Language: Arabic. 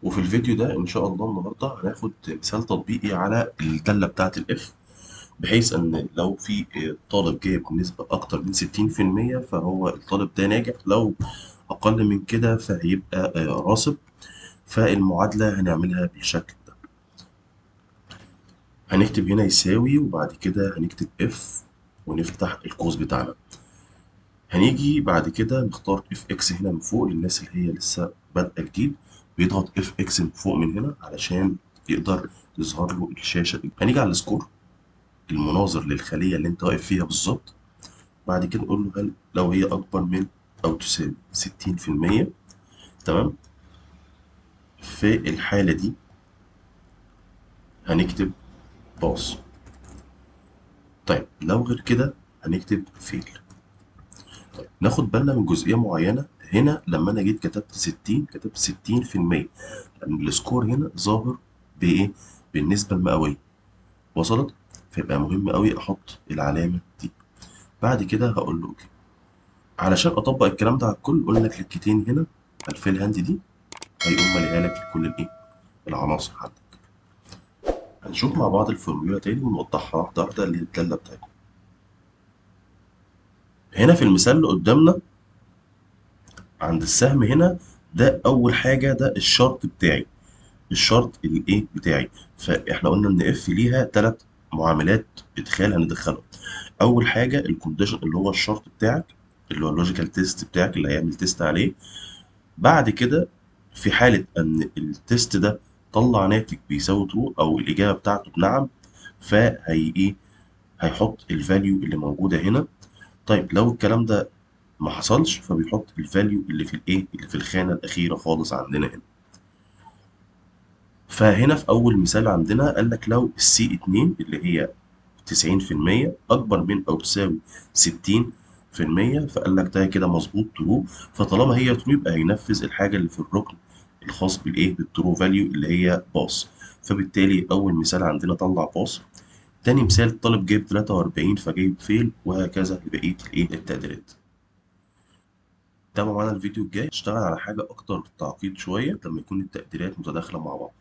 وفي الفيديو ده ان شاء الله النهارده هناخد مثال تطبيقي على الداله بتاعه الاف، بحيث ان لو في طالب جايب نسبه اكتر من 60% فهو الطالب ده ناجح، لو اقل من كده فهيبقى راسب. فالمعادله هنعملها بالشكل ده. هنكتب هنا يساوي وبعد كده هنكتب اف ونفتح القوس بتاعنا. هنيجي بعد كده نختار اف اكس هنا من فوق للناس اللي هي لسه بادئه جديد، بيضغط اف اكس من فوق من هنا علشان يقدر يظهر له الشاشه دي. هنيجي على السكور المناظر للخليه اللي انت واقف فيها بالظبط. بعد كده نقول له هل لو هي اكبر من او تساوي 60%. تمام. في الحاله دي هنكتب باص. طيب لو غير كده هنكتب فيل. طيب ناخد بالنا من جزئيه معينه هنا، لما انا جيت كتبت 60 كتبت 60%، لان السكور هنا ظاهر بايه؟ بالنسبه المئويه. وصلت؟ فيبقى مهم قوي احط العلامه دي. بعد كده هقول له اوكي. علشان اطبق الكلام ده على الكل قلنا كليكتين هنا على الفيل هاند دي، هيقوم ماليها لك كل الايه؟ العناصر عندك. هنشوف مع بعض الفورمولا تاني ونوضحها واحده واحده اللي هي الداله بتاعتنا. هنا في المثال اللي قدامنا عند السهم هنا، ده اول حاجه، ده الشرط بتاعي، الشرط الايه بتاعي. فاحنا قلنا ان اف ليها ثلاث معاملات ادخال هندخلهم. اول حاجه الكونديشن اللي هو الشرط بتاعك، اللي هو اللوجيكال تيست بتاعك اللي هيعمل تيست عليه. بعد كده في حاله ان التيست ده طلع ناتج بيساوي ترو او الاجابه بتاعته بنعم، فهي ايه؟ هيحط الفاليو اللي موجوده هنا. طيب لو الكلام ده ما حصلش فبيحط الفاليو اللي في الايه؟ اللي في الخانه الاخيره خالص عندنا هنا. فهنا في أول مثال عندنا قال لك لو السي 2 اللي هي 90% أكبر من أو تساوي 60%، فقال لك ده كده مظبوط ترو. فطالما هي ترو يبقى هينفذ الحاجة اللي في الركن الخاص بالإيه؟ بالترو فاليو اللي هي باص. فبالتالي أول مثال عندنا طلع باص. تاني مثال الطالب جايب 43 فجايب فيل، وهكذا لبقية الإيه؟ التقديرات. تابعوا معانا الفيديو الجاي، نشتغل على حاجة أكتر تعقيد شوية لما يكون التقديرات متداخلة مع بعض.